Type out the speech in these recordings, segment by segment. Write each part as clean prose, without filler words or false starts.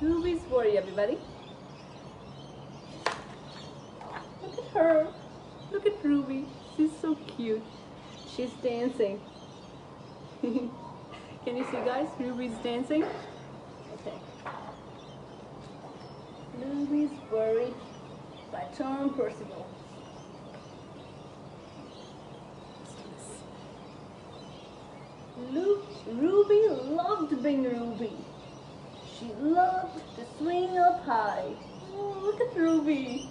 Ruby's worry, everybody. Look at her. Look at Ruby. She's so cute. She's dancing. Can you see, guys? Ruby's dancing. Okay. Ruby's worry by Tom Percival. Ruby loved being Ruby. She loved to swing up high. Oh, look at Ruby.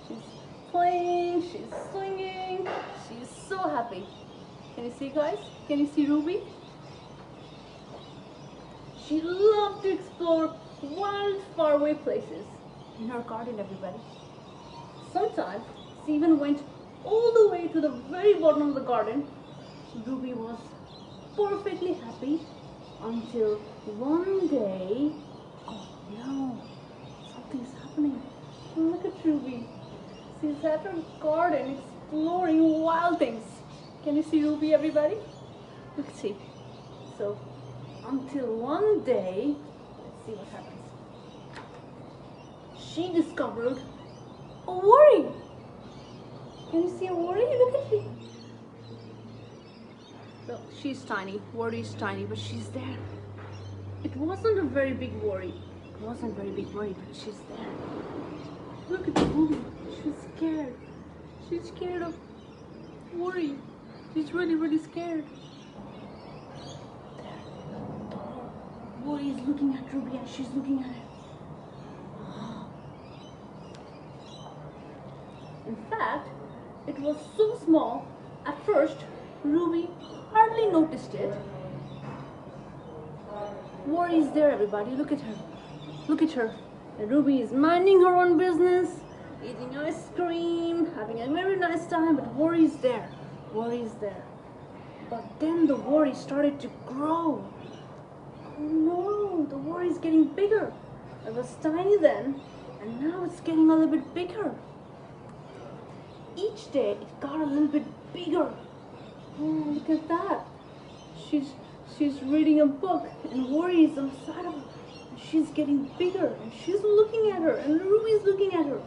She's playing, she's swinging, she's so happy. Can you see, guys? Can you see Ruby? She loved to explore wild, faraway places in her garden, everybody. Sometimes she even went all the way to the very bottom of the garden. Ruby was perfectly happy until one day, oh no, something's happening. Look at Ruby. She's at her garden exploring wild things. Can you see Ruby, everybody? Let's see. So, until one day, let's see what happens. She discovered a worry. Can you see a worry? Look at me. Well, she's tiny. Worry is tiny, but she's there. It wasn't a very big worry. It wasn't a very big worry, but she's there. Look at Ruby. She's scared. She's scared of worry. She's really, really scared. There. Worry is looking at Ruby and she's looking at it. In fact, it was so small, at first, Ruby hardly noticed it. Worry is there, everybody. Look at her. Look at her. And Ruby is minding her own business, eating ice cream, having a very nice time, but worry is there. Worry is there. But then the worry started to grow. Oh no, the worry is getting bigger. It was tiny then, and now it's getting a little bit bigger. Each day it got a little bit bigger. Oh, look at that. She's reading a book and worry is on the side of her. She's getting bigger and she's looking at her and Ruby's looking at her.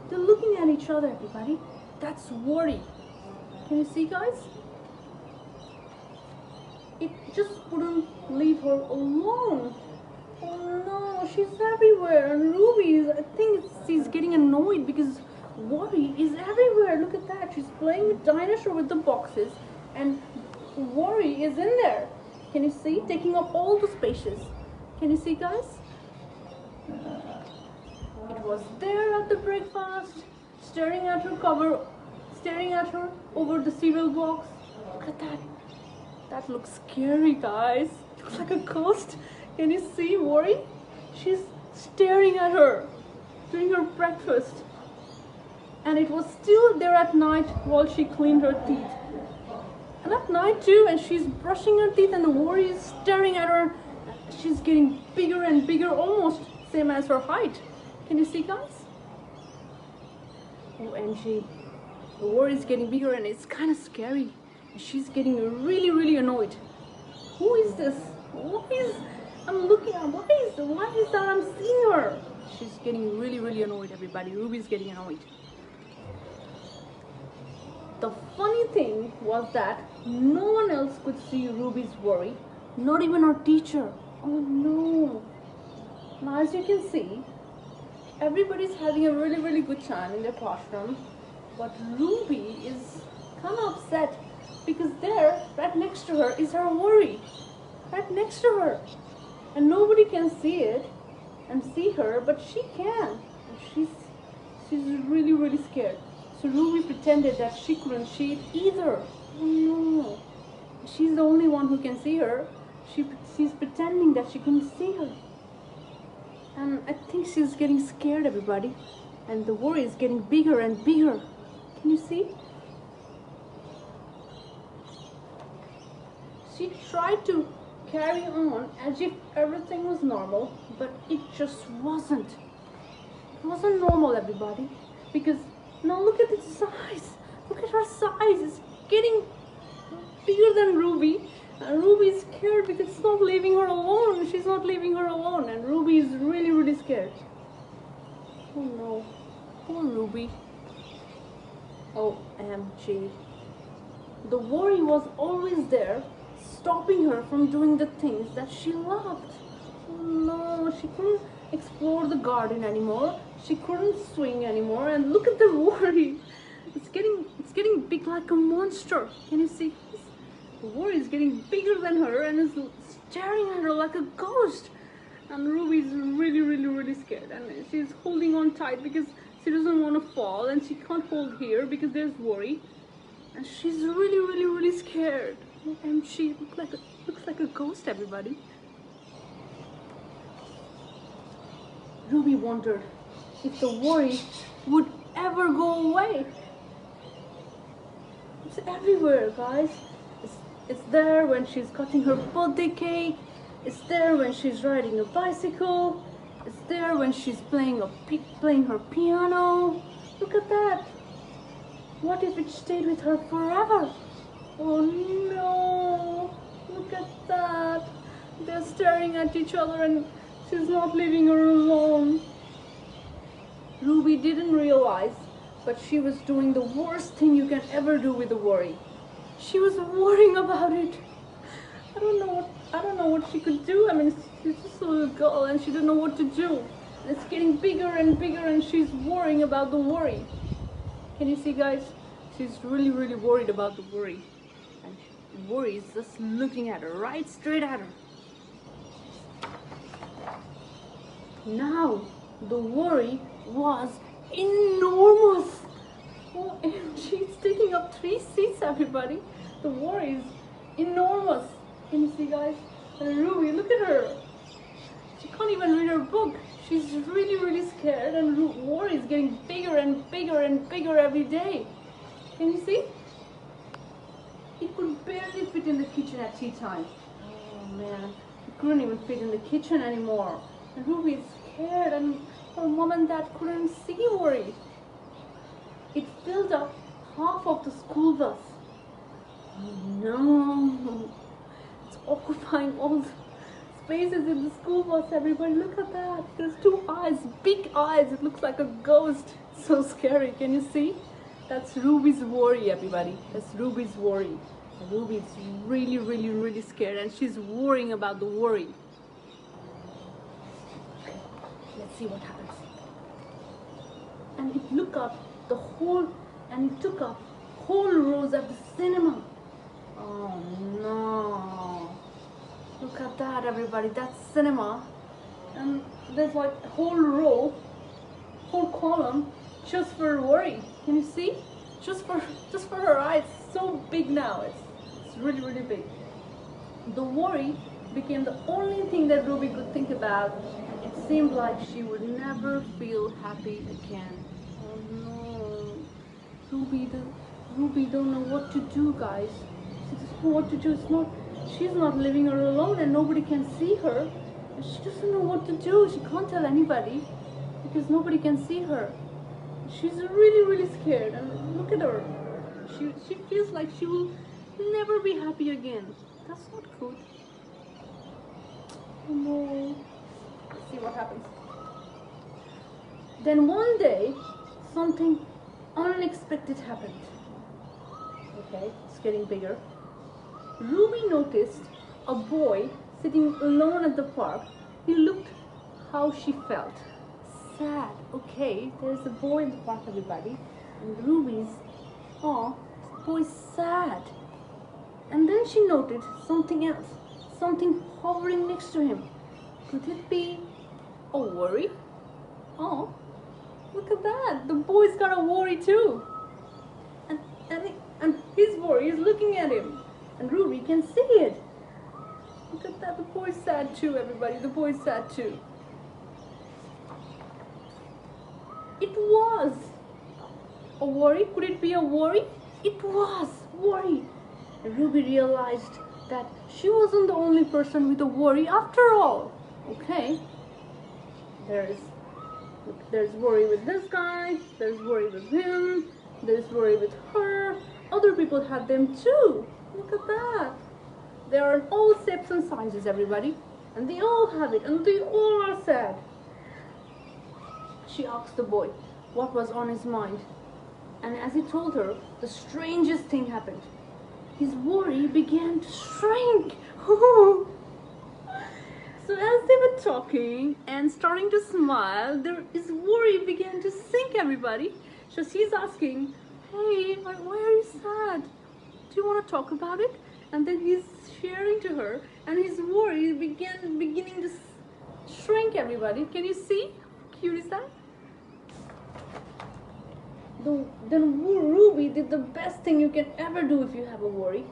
They're looking at each other, everybody. That's worry. Can you see, guys? It just wouldn't leave her alone. Oh no, she's everywhere. And Ruby is, I think she's getting annoyed because worry is everywhere. Look at that. She's playing with dinosaur with the boxes and worry is in there. Can you see? Taking up all the spaces. Can you see, guys? It was there at the breakfast, staring at her over the cereal box. Look at that. That looks scary, guys. It looks like a ghost. Can you see worry? She's staring at her during her breakfast. And it was still there at night while she cleaned her teeth. And at night too, and she's brushing her teeth and the worry is staring at her. She's getting bigger and bigger, almost same as her height. Can you see, guys? OMG. The worry is getting bigger and it's kind of scary. And she's getting really, really annoyed. Who is this? Why is that I'm seeing her? She's getting really, really annoyed, everybody. Ruby's getting annoyed. The funny thing was that no one else could see Ruby's worry, not even her teacher. Oh no. Now as you can see, everybody's having a really, really good time in their classroom, but Ruby is kind of upset because there, right next to her, is her worry. Right next to her. And nobody can see it and see her, but she can. And she's really, really scared. So Ruby pretended that she couldn't see it either. Oh no. She's the only one who can see her. She's pretending that she couldn't see her. And I think she's getting scared, everybody. And the worry is getting bigger and bigger. Can you see? She tried to carry on as if everything was normal, but it just wasn't. It wasn't normal, everybody. Because now look at its size. Look at her size. It's getting bigger than Ruby. And Ruby is scared because it's not leaving her alone. She's not leaving her alone. And Ruby is really, really scared. Oh no, poor Ruby. OMG. The worry was always there, stopping her from doing the things that she loved. Oh no, she couldn't explore the garden anymore. She couldn't swing anymore. And look at the worry. It's getting big like a monster. Can you see this? The worry is getting bigger than her and is staring at her like a ghost. And Ruby is really scared. And she's holding on tight because she doesn't want to fall. And she can't hold here because there's worry. And she's really scared. And she looks like a ghost, everybody. Ruby wondered if the worry would ever go away. It's everywhere, guys. It's there when she's cutting her birthday cake. It's there when she's riding a bicycle. It's there when she's playing her piano. Look at that. What if it stayed with her forever? Oh no! Look at that. They're staring at each other and she's not leaving her alone. Ruby didn't realize, but she was doing the worst thing you can ever do with a worry. She was worrying about it. I don't know what she could do. I mean, she's just a little girl and she didn't know what to do. And it's getting bigger and bigger and she's worrying about the worry. Can you see, guys? She's really worried about the worry. And the worry is just looking at her, right straight at her. Now, the worry was enormous. OMG, it's taking up 3 seats, everybody. The worry is enormous. Can you see, guys? And Ruby, look at her. She can't even read her book. She's really scared and worry is getting bigger and bigger every day. Can you see? It could barely fit in the kitchen at tea time. Oh man, it couldn't even fit in the kitchen anymore. And Ruby is scared and her mom and dad couldn't see worry. It filled up half of the school bus. Oh no, it's occupying all the spaces in the school bus, everybody. Look at that. There's 2 eyes, big eyes. It looks like a ghost. It's so scary. Can you see? That's Ruby's worry, everybody. That's Ruby's worry. And Ruby is really scared and she's worrying about the worry. Okay, let's see what happens. And it took up whole rows of the cinema. Oh no. Look at that, everybody. That's cinema. And there's like a whole column just for worry. Can you see? Just for her eyes. It's so big now. It's really big. The worry became the only thing that Ruby could think about. It seemed like she would never feel happy again. Oh no. Ruby don't know what to do, guys. She doesn't know what to do. She's not living her alone and nobody can see her. And she doesn't know what to do. She can't tell anybody because nobody can see her. She's really scared and look at her. She feels like she will never be happy again. That's not good. Oh no. Let's see what happens. Then one day, something unexpected happened. Okay, it's getting bigger. Ruby noticed a boy sitting alone at the park. He looked how she felt. Sad. Okay, there's a boy in the park, everybody. And Ruby's, oh, this boy's sad. And then she noted something else. Something hovering next to him. Could it be a worry? Oh, look at that. The boy's got a worry too. And his worry is looking at him. And Ruby can see it. Look at that. The boy's sad too, everybody. The boy's sad too. It was a worry. Could it be a worry? It was worry. And Ruby realized that she wasn't the only person with a worry after all. Okay. There's worry with this guy. There's worry with him. There's worry with her. Other people have them too. Look at that. They are in all shapes and sizes, everybody. And they all have it. And they all are sad. She asked the boy what was on his mind. And as he told her, the strangest thing happened. His worry began to shrink. So as they were talking and starting to smile, his worry began to sink, everybody. So she's asking, hey, why are you sad? Do you want to talk about it? And then he's sharing to her, and his worry beginning to shrink, everybody. Can you see? How cute is that? Then Ruby did the best thing you can ever do if you have a worry.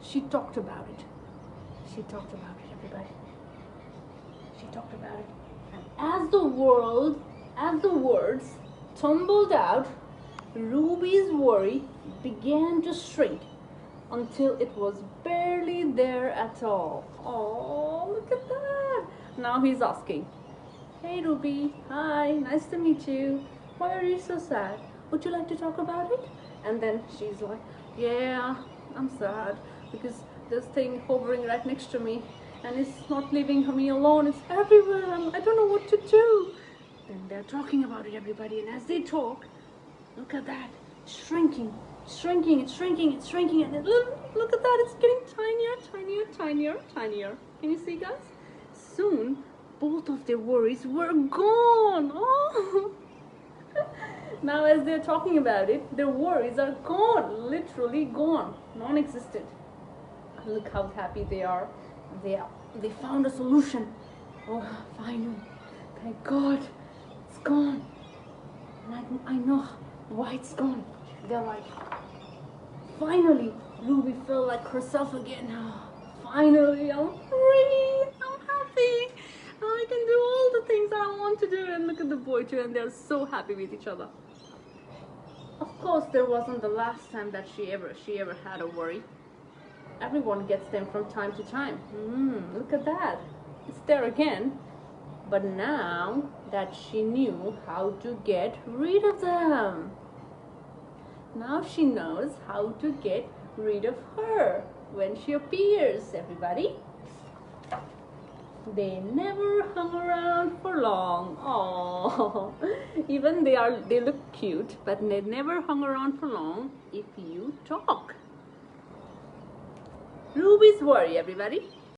She talked about it. She talked about it, everybody. She talked about it. And as the words tumbled out, Ruby's worry began to shrink until it was barely there at all. Oh, look at that. Now he's asking, hey Ruby, hi, nice to meet you. Why are you so sad? Would you like to talk about it? And then she's like, yeah, I'm sad because this thing hovering right next to me and it's not leaving me alone. It's everywhere. I don't know what to do. Then they're talking about it, everybody. And as they talk, look at that. Shrinking. And then look at that. It's getting tinier. Can you see, guys? Soon, both of their worries were gone. Oh. Now as they're talking about it, their worries are gone. Literally gone. Non-existent. Look how happy they are. They found a solution. Oh, finally. Thank God. It's gone. And I know why it's gone. They're like, finally, Ruby felt like herself again. Finally, I'm free. I'm happy. I can do all the things I want to do. And look at the boy too, and they're so happy with each other. Of course, there wasn't the last time that she ever had a worry. Everyone gets them from time to time. Look at that. It's there again. But now that she knew how to get rid of them. Now she knows how to get rid of her when she appears, everybody. They never hung around for long. Oh, even they look cute, but they never hung around for long if you talk. Ruby's worry, everybody.